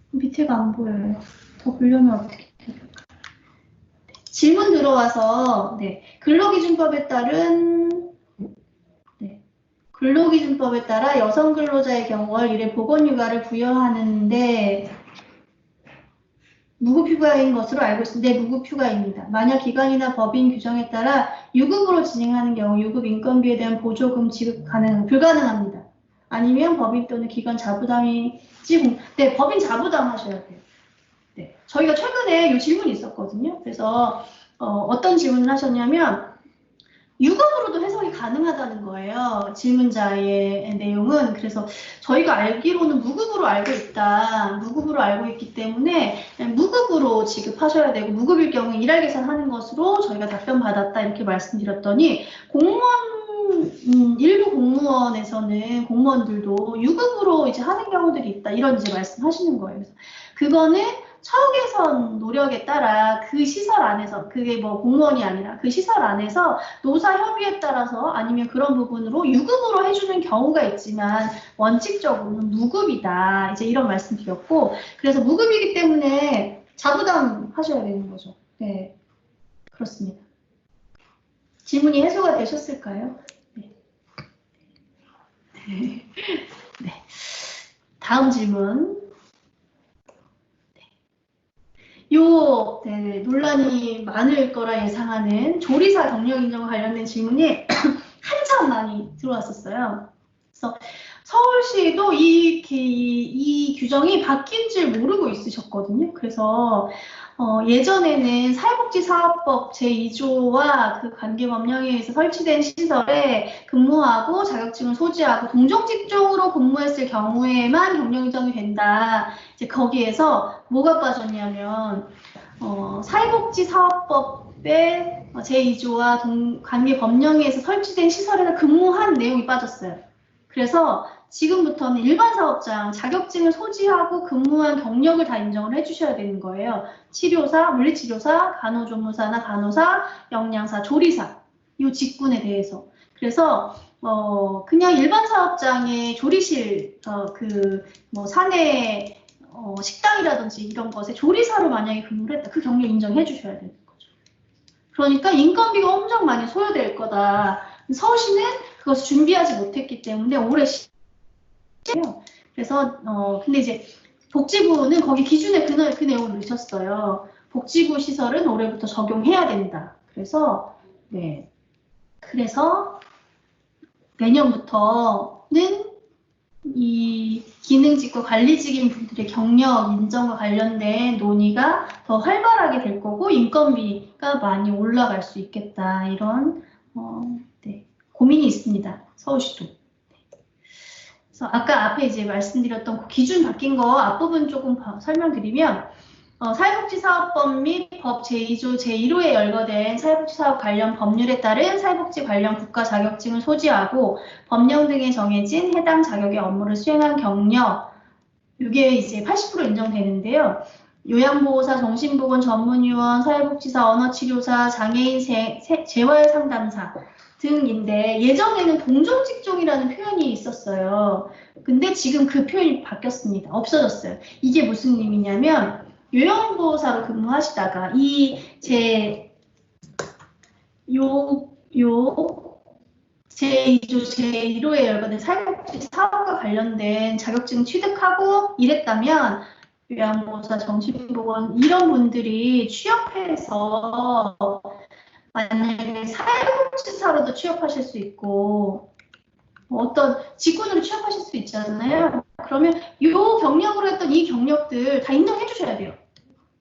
밑에가 안 보여요. 더 보려면 어떻게 해야 될까? 질문 들어와서 네, 근로기준법에 따른 근로기준법에 따라 여성 근로자의 경우 월 1회 보건휴가를 부여하는데 무급휴가인 것으로 알고 있습니다. 네, 무급휴가입니다. 만약 기관이나 법인 규정에 따라 유급으로 진행하는 경우 유급 인건비에 대한 보조금 지급 불가능합니다. 아니면 법인 또는 기관 자부담이 네, 법인 자부담 하셔야 돼요. 네, 저희가 최근에 이 질문이 있었거든요. 그래서 어떤 질문을 하셨냐면 유급으로도 해석이 가능하다는 거예요. 질문자의 내용은. 그래서 저희가 알기로는 무급으로 알고 있다. 무급으로 알고 있기 때문에 무급으로 지급하셔야 되고 무급일 경우에 일할 계산하는 것으로 저희가 답변 받았다 이렇게 말씀드렸더니 일부 공무원에서는 공무원들도 유급으로 이제 하는 경우들이 있다 이런 이제 말씀하시는 거예요. 그래서 그거는 처우 개선 노력에 따라 그 시설 안에서 그게 뭐 공무원이 아니라 그 시설 안에서 노사 협의에 따라서 아니면 그런 부분으로 유급으로 해주는 경우가 있지만 원칙적으로는 무급이다. 이제 이런 말씀 드렸고 그래서 무급이기 때문에 자부담 하셔야 되는 거죠. 네, 그렇습니다. 질문이 해소가 되셨을까요? 네. 네. 다음 질문. 네, 논란이 많을 거라 예상하는 조리사 경력 인정과 관련된 질문이 한참 많이 들어왔었어요. 그래서 서울시도 이 규정이 바뀐 줄 모르고 있으셨거든요. 그래서 예전에는 사회복지사업법 제2조와 그 관계법령에 의해서 설치된 시설에 근무하고 자격증을 소지하고 동종직종으로 근무했을 경우에만 경력 인정이 된다. 이제 거기에서 뭐가 빠졌냐면 사회복지사업법의 제2조와 관계법령에 의해서 설치된 시설에서 근무한 내용이 빠졌어요. 그래서 지금부터는 일반 사업장 자격증을 소지하고 근무한 경력을 다 인정을 해주셔야 되는 거예요. 치료사, 물리치료사, 간호조무사나 간호사, 영양사, 조리사 이 직군에 대해서. 그래서 그냥 일반 사업장의 조리실 뭐 사내 식당이라든지 이런 것에 조리사로 만약에 근무를 했다. 그 경력 인정해 주셔야 되는 거죠. 그러니까 인건비가 엄청 많이 소요될 거다. 서울시는 그것을 준비하지 못했기 때문에 올해 그래서 근데 이제 복지부는 거기 기준에 그 내용을 넣으셨어요. 복지부 시설은 올해부터 적용해야 된다. 그래서 네, 그래서 내년부터는 이 기능직과 관리직인 분들의 경력 인정과 관련된 논의가 더 활발하게 될 거고 인건비가 많이 올라갈 수 있겠다 이런 네, 고민이 있습니다. 서울시도. 그래서 아까 앞에 이제 말씀드렸던 그 기준 바뀐 거 앞부분 조금 설명드리면 사회복지사업법 및 법 제2조 제1호에 열거된 사회복지사업 관련 법률에 따른 사회복지 관련 국가 자격증을 소지하고 법령 등에 정해진 해당 자격의 업무를 수행한 경력, 이게 이제 80% 인정되는데요. 요양보호사, 정신보건 전문의원, 사회복지사, 언어치료사, 장애인 재활상담사 등인데 예전에는 동종직종이라는 표현이 있었어요. 근데 지금 그 표현이 바뀌었습니다. 없어졌어요. 이게 무슨 의미냐면 요양보호사로 근무하시다가 제2조 제1호에 열거된 사회복지 사업과 관련된 자격증 취득하고 일했다면 요양보호사, 정신보건 이런 분들이 취업해서 만약에 사회복지사로도 취업하실 수 있고 어떤 직군으로 취업하실 수 있잖아요. 그러면 이 경력으로 했던 이 경력들 다 인정해 주셔야 돼요.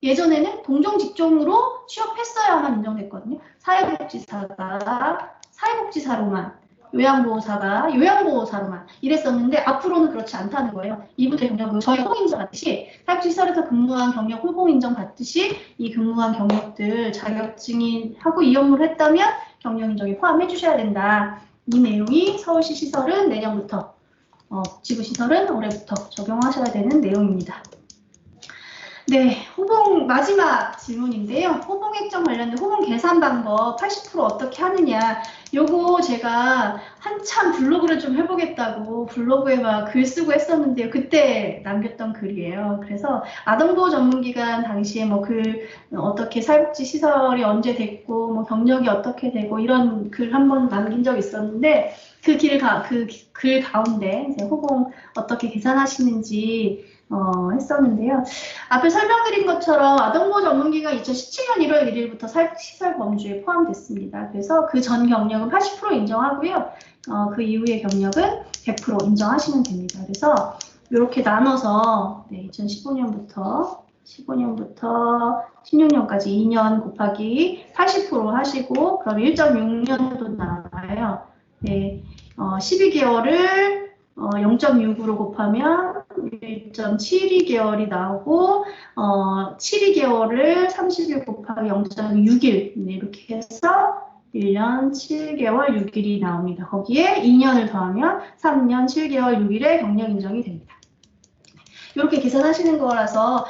예전에는 동종 직종으로 취업했어야만 인정됐거든요. 사회복지사가 사회복지사로만, 요양보호사가 요양보호사로만 이랬었는데 앞으로는 그렇지 않다는 거예요. 이분들 경력은 저희 호봉인정 받듯이 사회복지시설에서 근무한 경력 호봉인정 받듯이 이 근무한 경력들 자격증이 하고 이 업무를 했다면 경력 인정에 포함해 주셔야 된다. 이 내용이 서울시 시설은 내년부터, 복지부 시설은 올해부터 적용하셔야 되는 내용입니다. 네, 호봉 마지막 질문인데요. 호봉 액정 관련된 호봉 계산 방법 80% 어떻게 하느냐. 요거 제가 한참 블로그를 좀 해보겠다고 블로그에 막 글 쓰고 했었는데요. 그때 남겼던 글이에요. 그래서 아동보호 전문기관 당시에 뭐 어떻게 사회복지 시설이 언제 됐고 뭐 경력이 어떻게 되고 이런 글 한번 남긴 적 있었는데 그 글 가운데 이제 호봉 어떻게 계산하시는지 했었는데요. 앞에 설명드린 것처럼 아동보호 전문기관 2017년 1월 1일부터 사회복지시설 범주에 포함됐습니다. 그래서 그 전 경력은 80% 인정하고요. 그 이후의 경력은 100% 인정하시면 됩니다. 그래서 이렇게 나눠서 2015년부터 16년까지 2년 곱하기 80% 하시고 그럼 1.6년도 나와요. 네, 12개월을 0.6으로 곱하면 1.72개월이 나오고 72개월을 30일 곱하기 0.6일 이렇게 해서 1년 7개월 6일이 나옵니다. 거기에 2년을 더하면 3년 7개월 6일의 경력 인정이 됩니다. 이렇게 계산하시는 거라서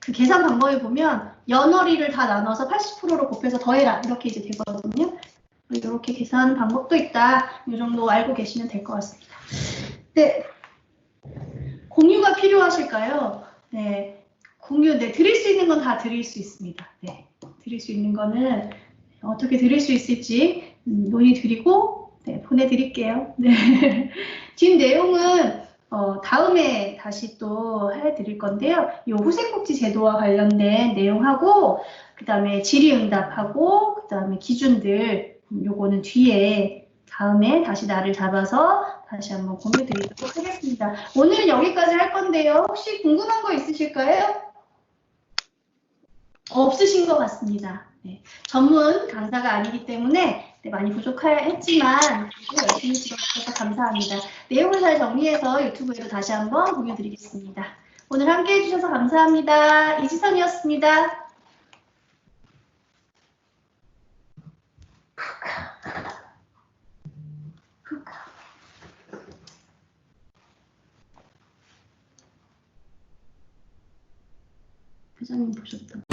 그 계산 방법에 보면 연월일을 다 나눠서 80%로 곱해서 더해라 이렇게 이제 되거든요. 이렇게 계산 방법도 있다. 이 정도 알고 계시면 될 것 같습니다. 네, 공유가 필요하실까요? 네, 드릴 수 있는 건 다 드릴 수 있습니다. 네, 드릴 수 있는 거는 어떻게 드릴 수 있을지 논의 드리고 보내드릴게요. 네, 뒷 내용은 다음에 다시 또 해드릴 건데요. 이 후생복지 제도와 관련된 내용하고 그 다음에 질의응답하고 그 다음에 기준들 요거는 다음에 다시 날을 잡아서 다시 한번 공유 드리도록 하겠습니다. 오늘은 여기까지 할 건데요. 혹시 궁금한 거 있으실까요? 없으신 것 같습니다. 네. 전문 강사가 아니기 때문에 많이 부족했지만 열심히 들어주셔서 감사합니다. 내용을 잘 정리해서 유튜브에도 다시 한번 공유 드리겠습니다. 오늘 함께 해주셔서 감사합니다. 이지선이었습니다. 회장님 보셨다.